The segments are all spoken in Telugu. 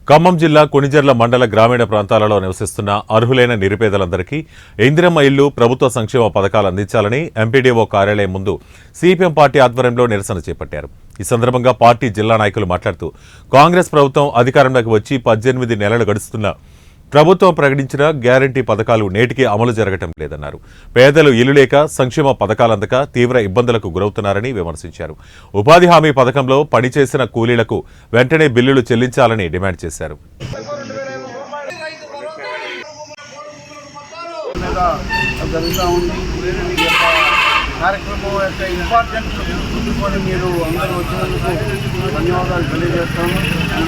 ఖమ్మం జిల్లా కొణిజర్ల మండల గ్రామీణ ప్రాంతాలలో నివసిస్తున్న అర్హులైన నిరుపేదలందరికీ ఇందిరమ్మ ఇల్లు ప్రభుత్వ సంక్షేమ పథకాలు అందించాలని ఎంపీడీఓ కార్యాలయం ముందు సిపిఎం పార్టీ ఆధ్వర్యంలో నిరసన చేపట్టారు. ఈ సందర్భంగా పార్టీ జిల్లా నాయకులు మాట్లాడుతూ కాంగ్రెస్ ప్రభుత్వం అధికారంలోకి వచ్చి 18 నెలలు గడుస్తున్నా ప్రభుత్వం ప్రకటించిన గ్యారంటీ పథకాలు నేటికి అమలు జరగటం లేదన్నారు. పేదలు ఇల్లు లేక సంక్షేమ పథకాలందక తీవ్ర ఇబ్బందులకు గురవుతున్నారని విమర్శించారు. ఉపాధి హామీ పథకంలో పనిచేసిన కూలీలకు వెంటనే బిల్లులు చెల్లించాలని డిమాండ్ చేశారు. కార్యక్రమం యొక్క ఇంపార్టెన్స్ గుర్తుంచుకొని మీరు అందరూ వచ్చినందుకు ధన్యవాదాలు తెలియజేస్తాను.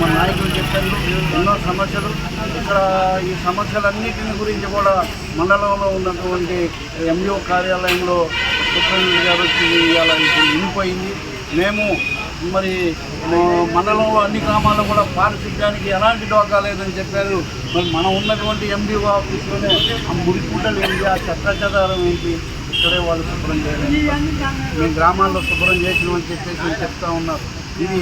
మన నాయకులు చెప్పారు ఎన్నో సమస్యలు, ఇక్కడ ఈ సమస్యలన్నిటిని గురించి కూడా మండలంలో ఉన్నటువంటి ఎంఈఓ కార్యాలయంలో సూపరింటెండెంట్ గారు వచ్చి ఇవాళ ఇప్పుడు వినిపోయింది. మేము మరి మండలంలో అన్ని గ్రామాల్లో కూడా పారిశుద్ధ్యానికి ఎలాంటి డోకా లేదని చెప్పారు. మరి మనం ఉన్నటువంటి ఎండిఓ ఆఫీస్లోనే ఆ మురికుంటలు ఏంటి, ఆ చెత్తాచెదారం ఏంటి, ఇక్కడే వాళ్ళు శుభ్రం చేయాలి. మేము గ్రామాల్లో శుభ్రం చేసినామని చెప్పేసి చెప్తా ఉన్నారు. ఇది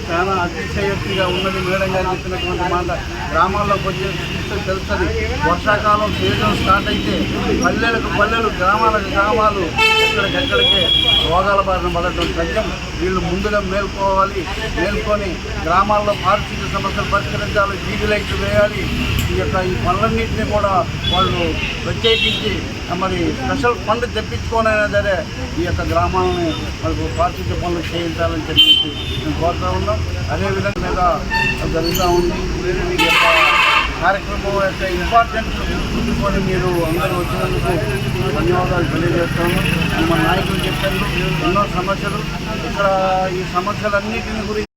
చాలా అతిశయోక్తిగా ఉన్నది. మేడం గారు చెప్పినటువంటి మాట గ్రామాల్లోకి వచ్చే చూస్తే తెలుస్తుంది. వర్షాకాలం సీజన్ స్టార్ట్ అయితే పల్లెలకు పల్లెలు, గ్రామాలకు గ్రామాలు ఎక్కడికెక్కడికే రోగాల బారిన పడటం సత్యం. వీళ్ళు ముందుగా మేల్కొని గ్రామాల్లో పారిశుద్ధ్య సమస్యలు పరిష్కరించాలి, వీధి లైట్లు వేయాలి. ఈ పనులన్నింటినీ కూడా వాళ్ళు ప్రత్యేకించి మరి స్పెషల్ ఫండ్ తెప్పించుకోనైనా సరే ఈ యొక్క గ్రామాలని మనకు పారిశుద్ధ్య పనులు చేయించాలని చెప్పేసి మేము కోరుతూ ఉన్నాం. అదేవిధంగా జరుగుతూ ఉంది. ఈ యొక్క కార్యక్రమం యొక్క ఇంపార్టెన్స్ గుర్తుంచుకొని మీరు అందరూ వచ్చినందుకు ధన్యవాదాలు తెలియజేస్తాను. మన నాయకులు చెప్పారు ఎన్నో సమస్యలు, ఇక్కడ ఈ సమస్యలన్నిటిని గురించి